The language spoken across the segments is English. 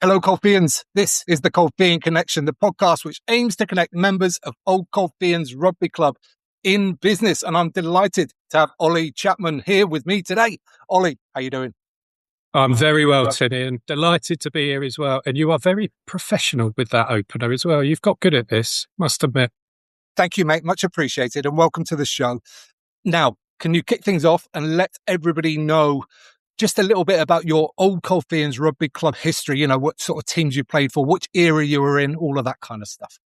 Hello, Colfeians. This is the Colfeian Connection, the podcast which aims to connect members of Old Colfeians Rugby Club in business. And I'm delighted to have Ollie Chapman here with me today. Ollie, how you doing? I'm very well, Tinny, and delighted to be here as well. And you are very professional with that opener as well. You've got good at this, must admit. Thank you, mate. Much appreciated. And welcome to the show. Now, can you kick things off and let everybody know just a little bit about your Old Colfeians Rugby Club history? You know, what sort of teams you played for, which era you were in, all of that kind of stuff.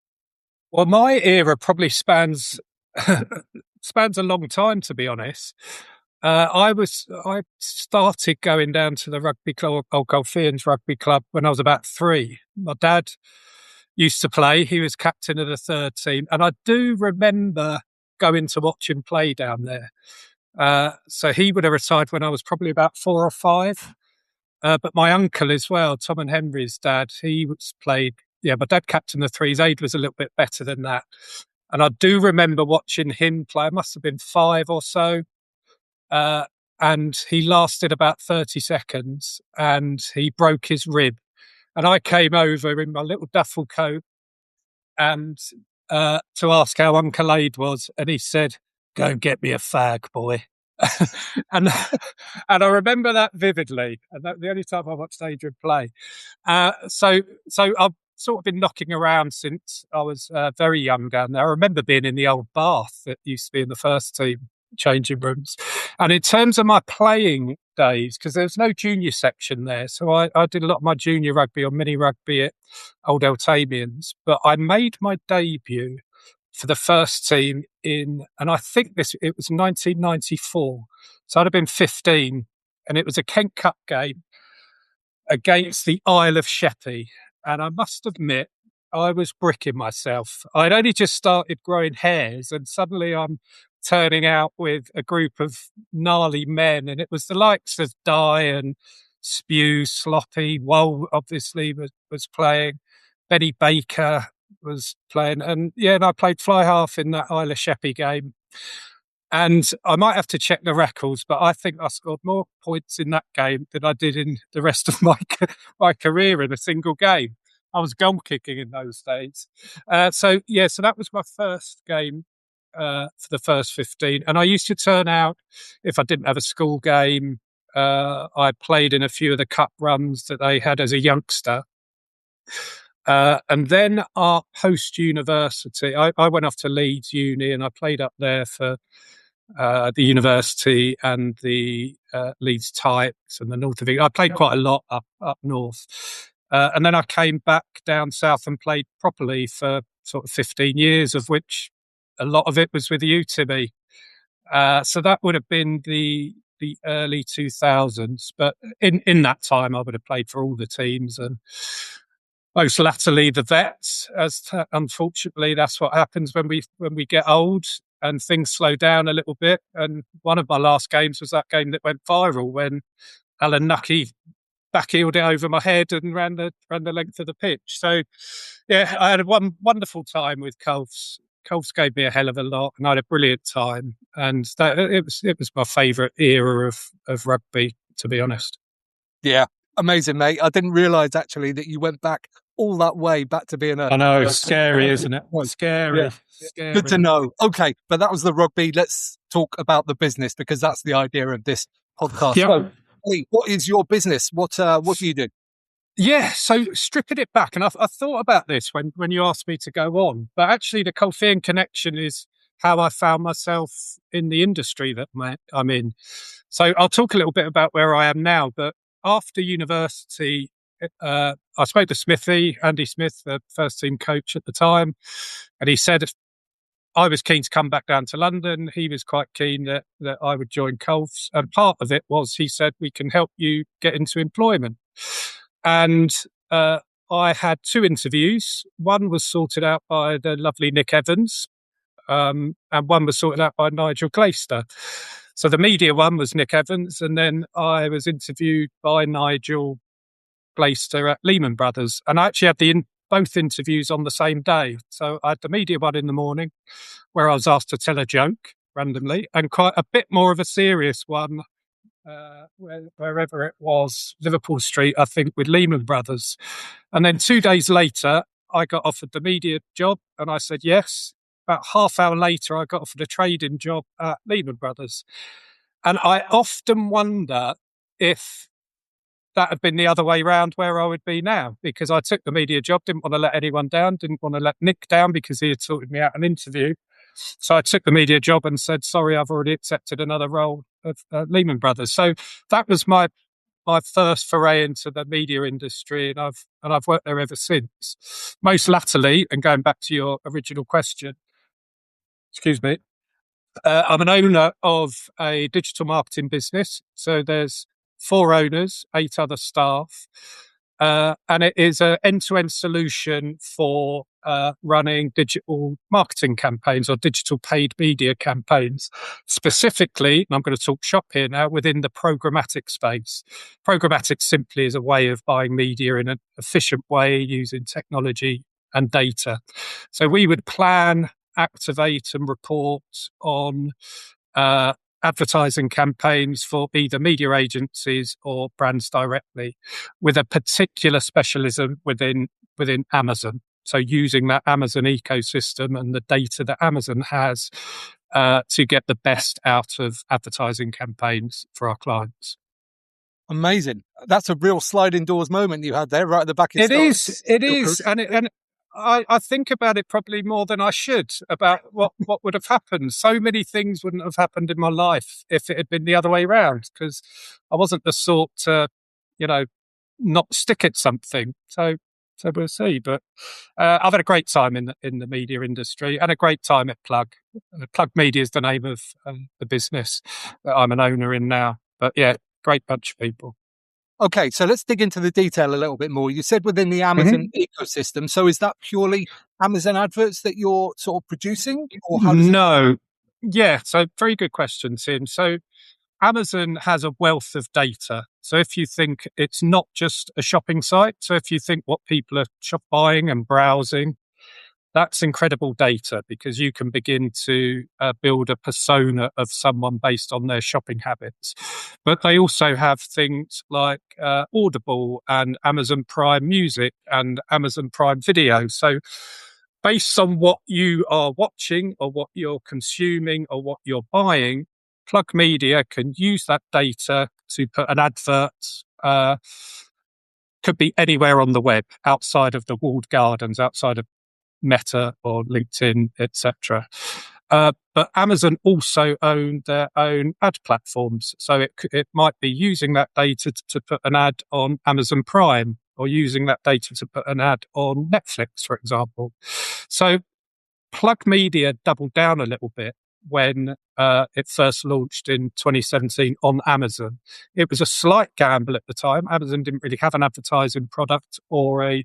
Well, my era probably spans a long time, to be honest. I started going down to the rugby club, Old Colfeians Rugby Club, when I was about 3. My dad used to play. He was captain of the third team. And I do remember going to watch him play down there. So he would have retired when I was probably about 4 or 5. But my uncle as well, Tom and Henry's dad, he was played. Yeah, my dad captained the 3. His age was a little bit better than that. And I do remember watching him play. I must have been 5 or so. And he lasted about 30 seconds and he broke his rib. And I came over in my little duffel coat and to ask how Uncle Aid was. And he said, "Go and get me a fag, boy." and I remember that vividly. And that's the only time I watched Adrian play. So I've sort of been knocking around since I was very young down there. I remember being in the old bath that used to be in the first team changing rooms. And in terms of my playing days, because there was no junior section there, so I did a lot of my junior rugby or mini rugby at Old Colfeians, but I made my debut for the first team and I think it was 1994. So I'd have been 15, and it was a Kent Cup game against the Isle of Sheppey. And I must admit, I was bricking myself. I'd only just started growing hairs, and suddenly I'm turning out with a group of gnarly men, and it was the likes of Dye and Spew, Sloppy, Woll obviously was playing, Benny Baker was playing, and I played fly half in that Isle of Sheppey game. And I might have to check the records, but I think I scored more points in that game than I did in the rest of my career in a single game. I was goal kicking in those days. So that was my first game for the first 15. And I used to turn out, if I didn't have a school game, I played in a few of the cup runs that they had as a youngster. And then our post-university, I went off to Leeds Uni and I played up there for the university and the Leeds Types and the North of England. I played quite a lot up north. And then I came back down south and played properly for sort of 15 years, of which a lot of it was with you, Timmy. So that would have been the early 2000s. But in that time, I would have played for all the teams and most latterly the vets, as unfortunately that's what happens when we get old and things slow down a little bit. And one of my last games was that game that went viral when Alan Nucky backheeled it over my head and ran the length of the pitch. So, yeah, I had a wonderful time with Colfs. Colfs gave me a hell of a lot, and I had a brilliant time. And it was my favourite era of rugby, to be honest. Yeah, amazing, mate. I didn't realise actually that you went back all that way back to being I know, it's scary, isn't it? Scary. Yeah. Scary. Good to know. Okay, but that was the rugby. Let's talk about the business, because that's the idea of this podcast. Yep. So, Ollie, what is your business? What do you do? Yeah, so stripping it back, and I thought about this when you asked me to go on, but actually the Colfeian Connection is how I found myself in the industry that I'm in. So I'll talk a little bit about where I am now, but after university, I spoke to Smithy, Andy Smith, the first team coach at the time, and he said I was keen to come back down to London. He was quite keen that I would join Colfs. And part of it was, he said, we can help you get into employment. And I had 2 interviews. One was sorted out by the lovely Nick Evans, and one was sorted out by Nigel Glaister. So the media one was Nick Evans, and then I was interviewed by Nigel Glaister at Lehman Brothers. And I actually had both interviews on the same day. So I had the media one in the morning, where I was asked to tell a joke randomly, and quite a bit more of a serious one wherever it was, Liverpool Street, I think, with Lehman Brothers. And then 2 days later, I got offered the media job and I said yes. About half hour later, I got offered a trading job at Lehman Brothers. And I often wonder if that had been the other way round where I would be now, because I took the media job, didn't want to let anyone down, didn't want to let Nick down because he had sorted me out an interview. So I took the media job and said, sorry, I've already accepted another role at Lehman Brothers. So that was my first foray into the media industry, and I've worked there ever since. Most latterly, and going back to your original question, excuse me, I'm an owner of a digital marketing business. So there's 4 owners, 8 other staff. And it is an end-to-end solution for running digital marketing campaigns or digital paid media campaigns. Specifically, and I'm going to talk shop here now, within the programmatic space. Programmatic simply is a way of buying media in an efficient way using technology and data. So we would plan, activate and report on advertising campaigns for either media agencies or brands directly, with a particular specialism within Amazon. So using that Amazon ecosystem and the data that Amazon has to get the best out of advertising campaigns for our clients. Amazing. That's a real sliding doors moment you had there, right at the back. It is. And I think about it probably more than I should, about what would have happened. So many things wouldn't have happened in my life if it had been the other way around, because I wasn't the sort to, not stick at something. So we'll see. But I've had a great time in the media industry and a great time at Plug. Plug Media is the name of the business that I'm an owner in now. But yeah, great bunch of people. Okay, so let's dig into the detail a little bit more. You said within the Amazon ecosystem. So is that purely Amazon adverts that you're sort of producing? Or how does No. Yeah, so very good question, Tim. So Amazon has a wealth of data. So if you think it's not just a shopping site, so if you think what people are buying and browsing, that's incredible data, because you can begin to build a persona of someone based on their shopping habits. But they also have things like Audible and Amazon Prime Music and Amazon Prime Video. So based on what you are watching or what you're consuming or what you're buying, Plug Media can use that data to put an advert, could be anywhere on the web, outside of the walled gardens, outside of Meta or LinkedIn, etc. But Amazon also own their own ad platforms. So it might be using that data to put an ad on Amazon Prime, or using that data to put an ad on Netflix, for example. So Plug Media doubled down a little bit when it first launched in 2017 on Amazon. It was a slight gamble at the time. Amazon didn't really have an advertising product or a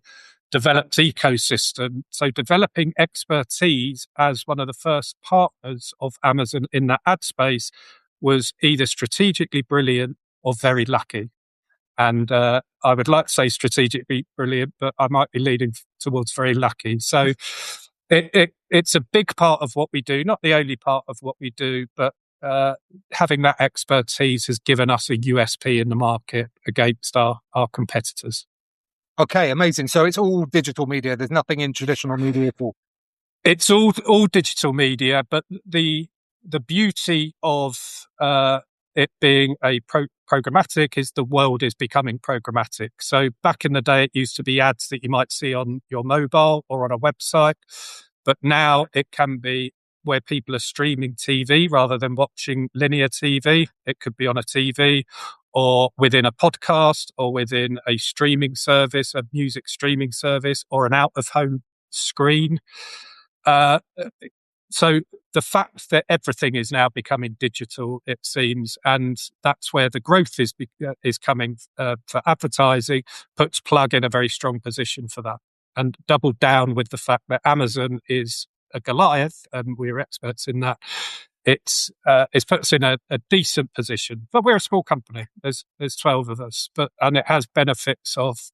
developed ecosystem. So developing expertise as one of the first partners of Amazon in that ad space was either strategically brilliant or very lucky. And I would like to say strategically brilliant, but I might be leaning towards very lucky. So it's a big part of what we do, not the only part of what we do, but having that expertise has given us a USP in the market against our competitors. Okay, amazing. So it's all digital media. There's nothing in traditional media at all. It's all digital media, but the beauty of it being a programmatic is the world is becoming programmatic. So back in the day, it used to be ads that you might see on your mobile or on a website, but now it can be where people are streaming TV rather than watching linear TV. It could be on a TV, or within a podcast, or within a streaming service, a music streaming service, or an out-of-home screen. So the fact that everything is now becoming digital, it seems, and that's where the growth is coming for advertising, puts Plug in a very strong position for that. And doubled down with the fact that Amazon is a Goliath, and we're experts in that. It's put us in a decent position, but we're a small company. There's 12 of us, and it has benefits of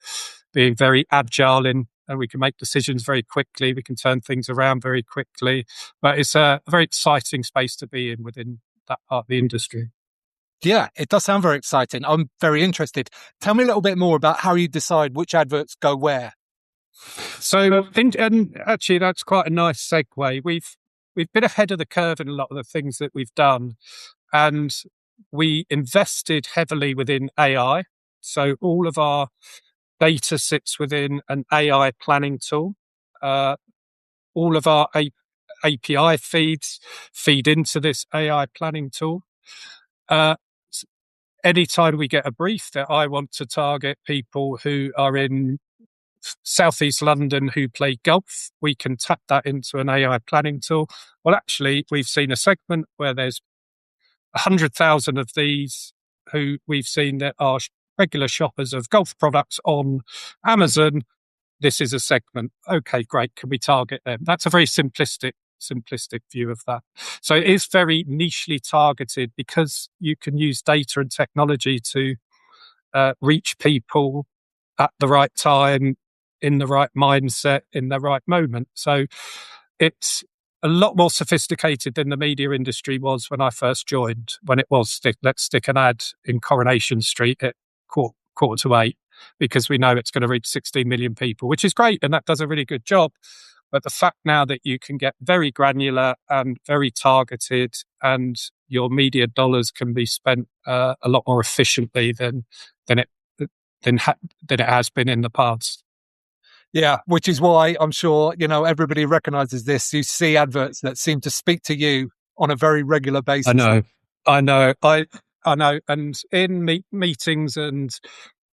being very agile and we can make decisions very quickly. We can turn things around very quickly, but it's a very exciting space to be in within that part of the industry. Yeah, it does sound very exciting. I'm very interested. Tell me a little bit more about how you decide which adverts go where. So, and actually, that's quite a nice segue. We've been ahead of the curve in a lot of the things that we've done, and we invested heavily within AI. So all of our data sits within an AI planning tool. All of our API feeds feed into this AI planning tool. Uh, Anytime we get a brief that I want to target people who are in Southeast London who play golf, we can tap that into an AI planning tool. Well, actually, we've seen a segment where there's 100,000 of these who we've seen that are regular shoppers of golf products on Amazon. This is a segment. Okay, great. Can we target them? That's a very simplistic view of that. So it is very nichely targeted because you can use data and technology to reach people at the right time, in the right mindset, in the right moment. So it's a lot more sophisticated than the media industry was when I first joined, when it was let's stick an ad in Coronation Street at quarter to 8 because we know it's going to reach 16 million people, which is great. And that does a really good job. But the fact now that you can get very granular and very targeted and your media dollars can be spent a lot more efficiently than it has been in the past. Yeah, which is why I'm sure, everybody recognizes this. You see adverts that seem to speak to you on a very regular basis. I know. I know. And in meetings and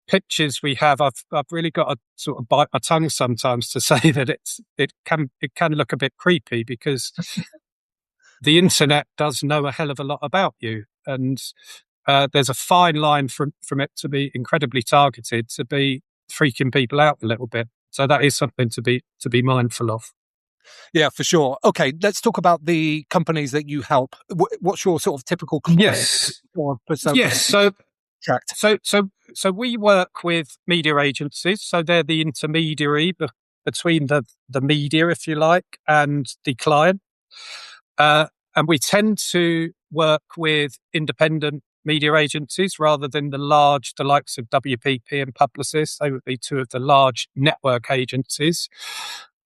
pitches we have, I've really got to sort of bite my tongue sometimes to say that it can look a bit creepy because the internet does know a hell of a lot about you. And there's a fine line from it to be incredibly targeted to be freaking people out a little bit. So that is something to be mindful of. Yeah, for sure. Okay, let's talk about the companies that you help. What's your sort of typical client? Yes. So we work with media agencies. So they're the intermediary between the media, if you like, and the client. And we tend to work with independent media agencies rather than the likes of WPP and Publicis. They would be two of the large network agencies.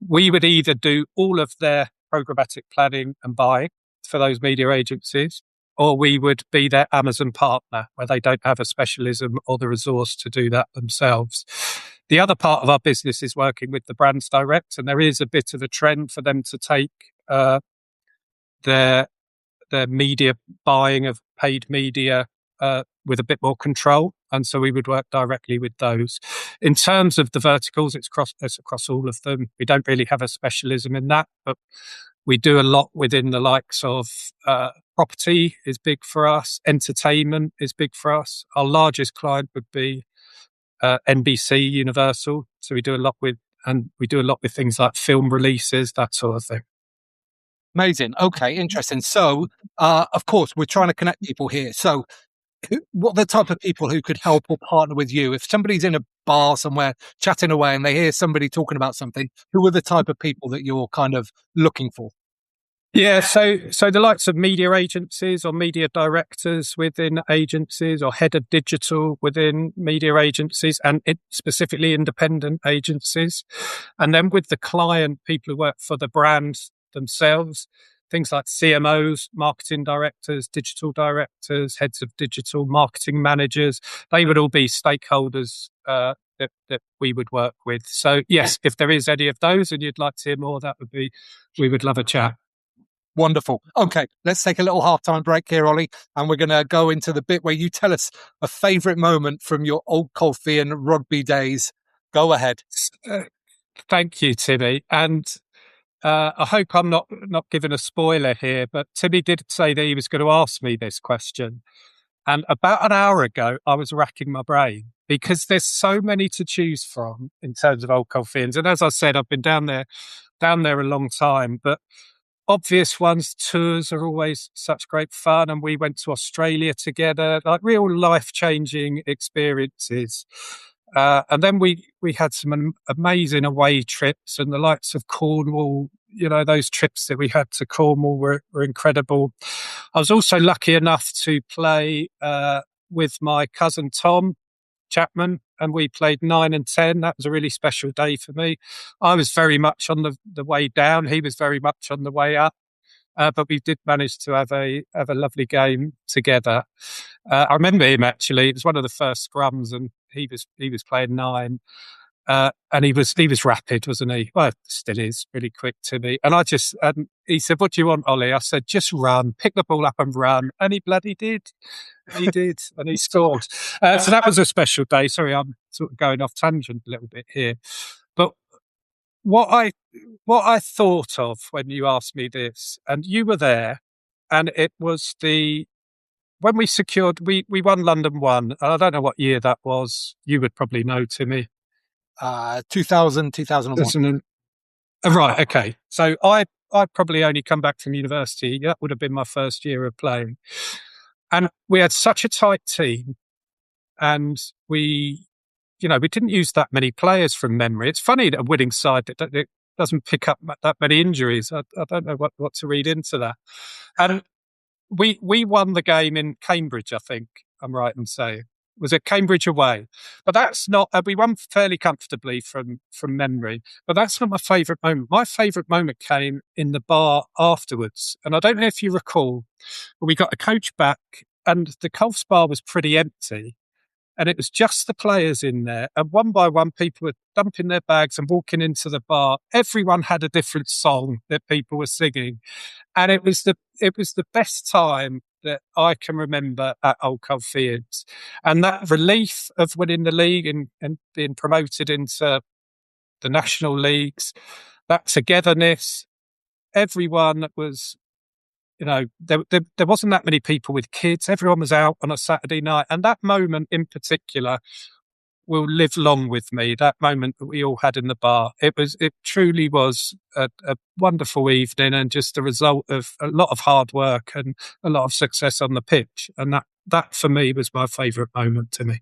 We would either do all of their programmatic planning and buying for those media agencies, or we would be their Amazon partner where they don't have a specialism or the resource to do that themselves. The other part of our business is working with the brands direct, and there is a bit of a trend for them to take their media buying of paid media with a bit more control. And so we would work directly with those. In terms of the verticals, it's across all of them. We don't really have a specialism in that, but we do a lot within the likes of property is big for us. Entertainment is big for us. Our largest client would be NBC Universal. So we do a lot with things like film releases, that sort of thing. Amazing. Okay, interesting. So, of course, we're trying to connect people here. So, what are the type of people who could help or partner with you? If somebody's in a bar somewhere chatting away and they hear somebody talking about something, who are the type of people that you're kind of looking for? Yeah, so the likes of media agencies or media directors within agencies or head of digital within media agencies and specifically independent agencies. And then with the client, people who work for the brands themselves, things like CMOs, marketing directors, digital directors, heads of digital marketing managers, they would all be stakeholders that we would work with. So yes, if there is any of those and you'd like to hear more, we would love a chat. Wonderful. Okay, let's take a little halftime break here, Ollie, and we're going to go into the bit where you tell us a favourite moment from your Old Colfeian rugby days. Go ahead. Thank you, Timmy. And I hope I'm not giving a spoiler here, but Timmy did say that he was going to ask me this question. And about an hour ago, I was racking my brain because there's so many to choose from in terms of Old Colfeians. And as I said, I've been down there a long time, but obvious ones, tours are always such great fun. And we went to Australia together, like real life-changing experiences. And then we had some amazing away trips and the likes of Cornwall, those trips that we had to Cornwall were incredible. I was also lucky enough to play with my cousin Tom Chapman, and we played 9 and 10. That was a really special day for me. I was very much on the way down. He was very much on the way up. But we did manage to have a lovely game together. I remember him actually. It was one of the first scrums, and he was playing 9, and he was rapid, wasn't he? Well, still is really quick to me. And he said, "What do you want, Ollie?" I said, "Just run, pick the ball up and run." And he bloody did. He did, and he scored. So that was a special day. Sorry, I'm sort of going off tangent a little bit here, but what I thought of when you asked me this, and you were there, and it was when we won London 1, and I don't know what year that was. You would probably know, Timmy. 2000, 2001. Right, okay. So I probably only come back from university. That would have been my first year of playing. And we had such a tight team, and we didn't use that many players from memory. It's funny that a winning side that doesn't pick up that many injuries. I don't know what to read into that. And we won the game in Cambridge, I think I'm right in saying. Was it Cambridge away? But that's not. We won fairly comfortably from memory. But that's not my favourite moment. My favourite moment came in the bar afterwards. And I don't know if you recall, but we got a coach back, and the Colf's bar was pretty empty. And it was just the players in there. And one by one, people were dumping their bags and walking into the bar. Everyone had a different song that people were singing. And it was the best time that I can remember at Old Colfeians. And that relief of winning the league and being promoted into the national leagues, that togetherness, everyone was, there wasn't that many people with kids. Everyone was out on a Saturday night. And that moment in particular will live long with me, that moment that we all had in the bar. It truly was a wonderful evening, and just the result of a lot of hard work and a lot of success on the pitch. And that for me was my favourite moment, to me.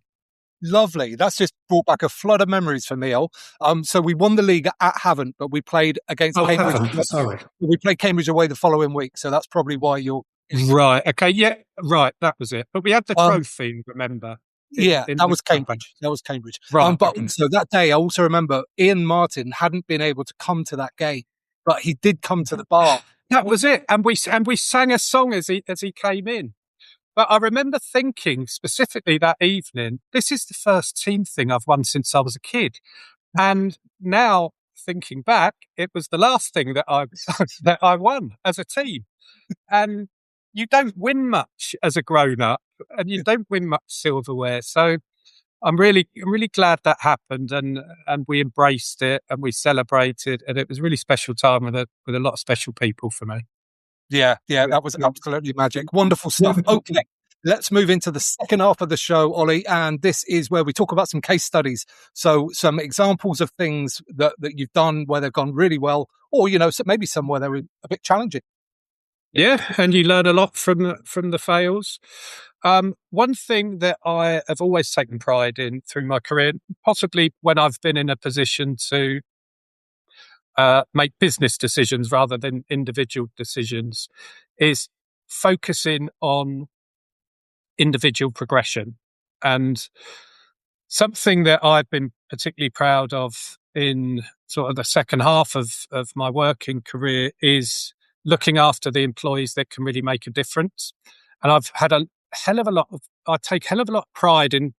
Lovely. That's just brought back a flood of memories for me, Ol. So we won the league at Havant, but we played against Cambridge. Sorry. We played Cambridge away the following week, so that's probably why you're... Right, okay, yeah, right, that was it. But we had the trophy, remember? That was Cambridge. That was Cambridge. Right. But so that day, I also remember Ian Martin hadn't been able to come to that game, but he did come to the bar. That was it. And we sang a song as he came in. But I remember thinking specifically that evening, this is the first team thing I've won since I was a kid. And now thinking back, it was the last thing that I won as a team. And you don't win much as a grown up, and you don't win much silverware. So I'm really glad that happened, and we embraced it and we celebrated, and it was a really special time with a lot of special people for me. Yeah, that was absolutely magic. Wonderful stuff. Okay, let's move into the second half of the show, Ollie, and this is where we talk about some case studies. So some examples of things that you've done where they've gone really well, or, maybe some where they were a bit challenging. Yeah, and you learn a lot from the fails. One thing that I have always taken pride in through my career, possibly when I've been in a position to make business decisions rather than individual decisions, is focusing on individual progression. And something that I've been particularly proud of in sort of the second half of my working career is looking after the employees that can really make a difference. And I've had I take a hell of a lot of pride in,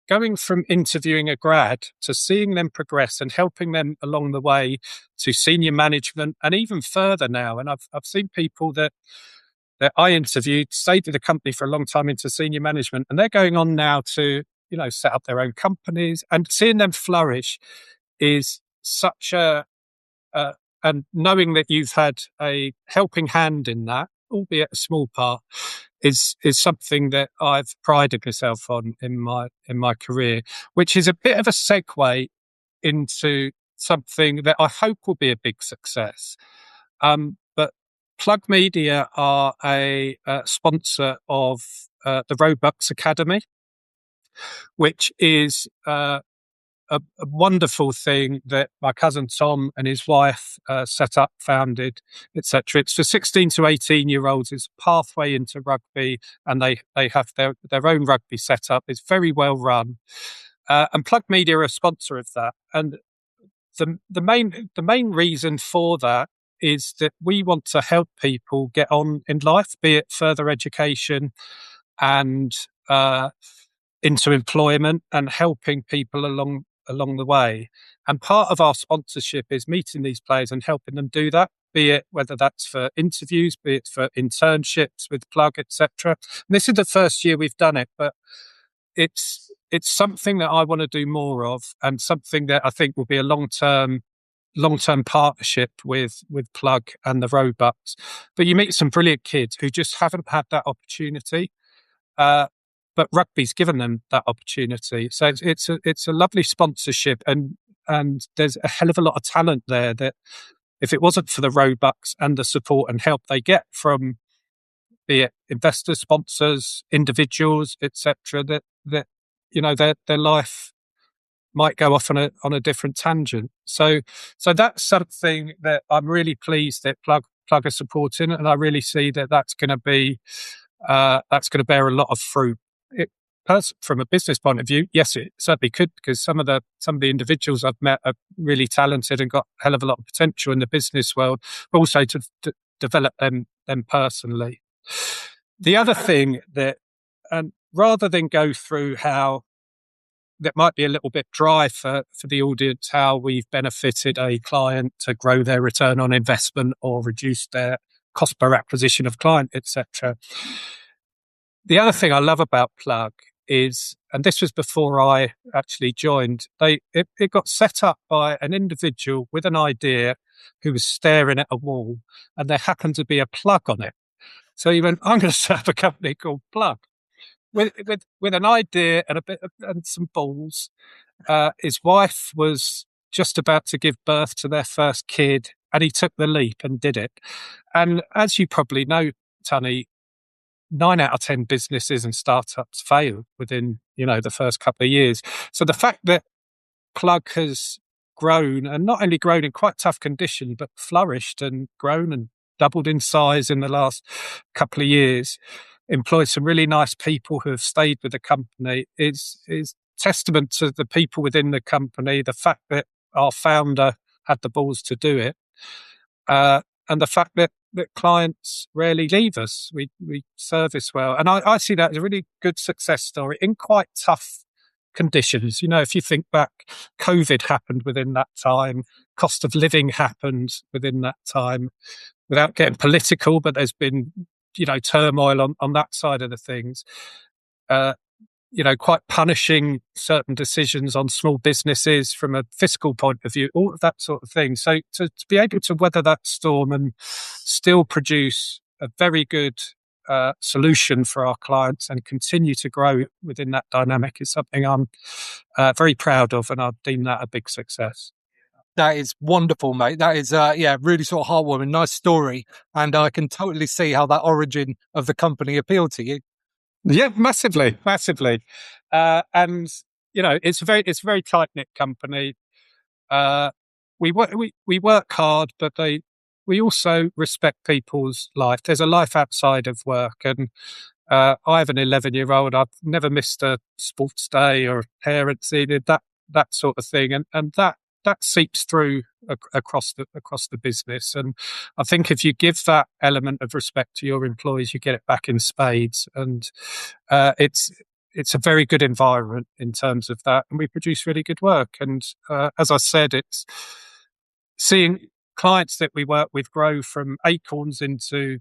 going from interviewing a grad to seeing them progress and helping them along the way to senior management and even further now. And I've seen people that I interviewed, stayed with the company for a long time into senior management, and they're going on now to, set up their own companies, and seeing them flourish is such and knowing that you've had a helping hand in that, albeit a small part, is something that I've prided myself on in my career, which is a bit of a segue into something that I hope will be a big success. But Plug Media are a sponsor of the Robux Academy, which is a wonderful thing that my cousin Tom and his wife set up, founded, etc. It's for 16 to 18-year-olds. It's a pathway into rugby, and they have their own rugby set up. It's very well run, and Plug Media are a sponsor of that. And the main reason for that is that we want to help people get on in life, be it further education and into employment, and helping people along the way. And part of our sponsorship is meeting these players and helping them do that, be it whether that's for interviews, be it for internships with Plug, etc. This is the first year we've done it, but it's something that I want to do more of, and something that I think will be a long-term partnership with Plug and the Roebucks. But you meet some brilliant kids who just haven't had that opportunity. But rugby's given them that opportunity. So it's a lovely sponsorship, and there's a hell of a lot of talent there that if it wasn't for the Roebucks and the support and help they get from, be it investors, sponsors, individuals, etc., that their life might go off on a different tangent. So that's something that I'm really pleased that Plug are supporting, and I really see that that's going to bear a lot of fruit. From a business point of view, yes, it certainly could, because some of the individuals I've met are really talented and got a hell of a lot of potential in the business world, but also to develop them personally. The other thing that, and rather than go through how that might be a little bit dry for the audience, how we've benefited a client to grow their return on investment or reduce their cost per acquisition of client, etc. The other thing I love about Plug is, and this was before I actually joined, it got set up by an individual with an idea who was staring at a wall, and there happened to be a plug on it. So he went, I'm going to set up a company called Plug. With an idea and some balls. His wife was just about to give birth to their first kid, and he took the leap and did it. And as you probably know, Tunny, 9 out of 10 businesses and startups fail within, the first couple of years. So the fact that Plug has grown, and not only grown in quite tough conditions, but flourished and grown and doubled in size in the last couple of years, employed some really nice people who have stayed with the company, is testament to the people within the company, the fact that our founder had the balls to do it, and the fact that clients rarely leave us. We service well. And I see that as a really good success story in quite tough conditions. If you think back, COVID happened within that time, cost of living happened within that time, without getting political, but there's been, turmoil on that side of the things. Quite punishing certain decisions on small businesses from a fiscal point of view, all of that sort of thing. So to be able to weather that storm and still produce a very good solution for our clients and continue to grow within that dynamic is something I'm very proud of, and I deem that a big success. That is wonderful, mate. That is, really sort of heartwarming, nice story. And I can totally see how that origin of the company appealed to you. Yeah, massively. And it's a very tight knit company. We work hard, but we also respect people's life. There's a life outside of work, and I have an 11-year-old. I've never missed a sports day or parents' evening, that sort of thing, and that seeps through across the business. And I think if you give that element of respect to your employees, you get it back in spades. And it's a very good environment in terms of that, and we produce really good work. And as I said, it's seeing clients that we work with grow from acorns into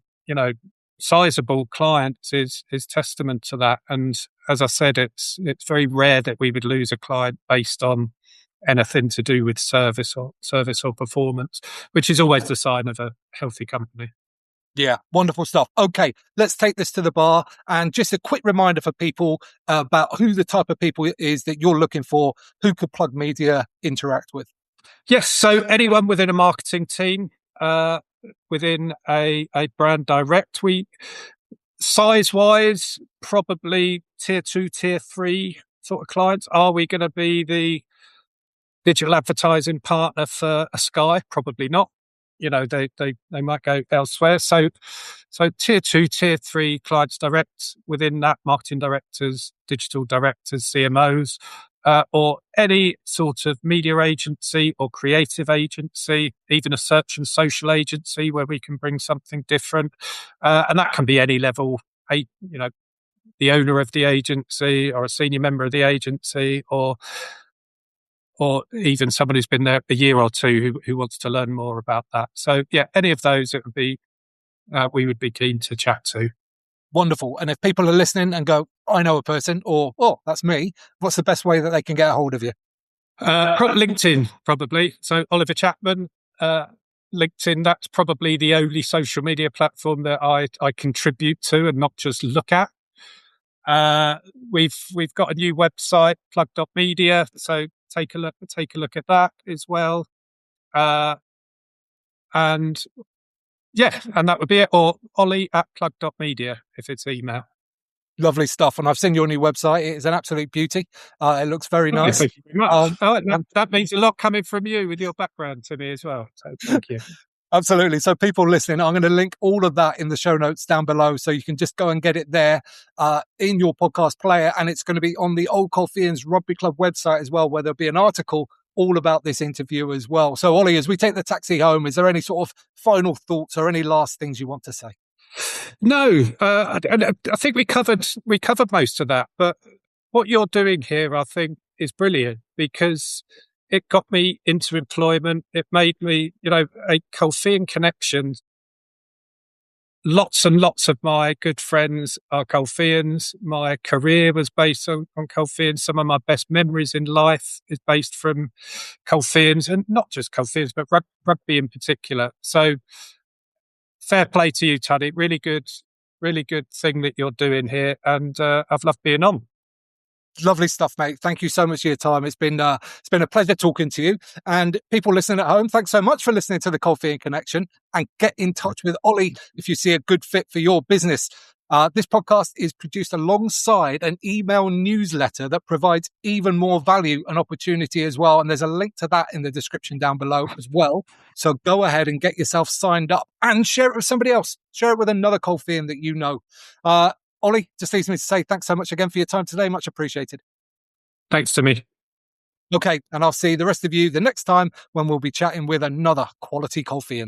sizable clients is testament to that. And as I said, it's very rare that we would lose a client based on anything to do with service or performance, which is always the sign of a healthy company. Yeah, wonderful stuff. Okay, let's take this to the bar, and just a quick reminder for people about who the type of people it is that you're looking for, who could Plug Media interact with. Yes, so anyone within a marketing team, within a brand direct, size-wise, probably tier 2, tier 3 sort of clients. Are we going to be the digital advertising partner for a Sky? Probably not. They might go elsewhere. So tier 2, tier 3 clients direct, within that marketing directors, digital directors, CMOs, or any sort of media agency or creative agency, even a search and social agency where we can bring something different. And that can be any level, the owner of the agency or a senior member of the agency, or even someone who's been there a year or two who wants to learn more about that. So yeah, any of those, it would be we would be keen to chat to. Wonderful. And if people are listening and go, I know a person, or, oh, that's me, what's the best way that they can get a hold of you? LinkedIn, probably. So Ollie Chapman, LinkedIn, that's probably the only social media platform that I contribute to and not just look at. We've got a new website, plug.media, so take a look at that as well. And that would be it. Or Ollie at plug.media if it's email. Lovely stuff. And I've seen your new website. It is an absolute beauty. It looks very nice. Thank you very much. That means a lot coming from you with your background to me as well. So thank you. Absolutely. So people listening, I'm going to link all of that in the show notes down below. So you can just go and get it there in your podcast player. And it's going to be on the Old Colfeians Rugby Club website as well, where there'll be an article all about this interview as well. So Ollie, as we take the taxi home, is there any sort of final thoughts or any last things you want to say? No, I think we covered most of that. But what you're doing here, I think, is brilliant because it got me into employment. It made me, a Colfeian Connection. Lots and lots of my good friends are Colfeians. My career was based on Colfeians. Some of my best memories in life is based from Colfeians, and not just Colfeians, but rugby in particular. So fair play to you, Tuddy. Really good thing that you're doing here, and I've loved being on. Lovely stuff, mate. Thank you so much for your time. It's been a pleasure talking to you. And people listening at home, thanks so much for listening to the Colfeian Connection. And get in touch with Ollie if you see a good fit for your business. This podcast is produced alongside an email newsletter that provides even more value and opportunity as well. And there's a link to that in the description down below as well. So go ahead and get yourself signed up and share it with somebody else. Share it with another Colfeian that you know. Ollie, just leaves me to say thanks so much again for your time today. Much appreciated. Thanks to me. Okay, and I'll see the rest of you the next time when we'll be chatting with another quality Colfeian.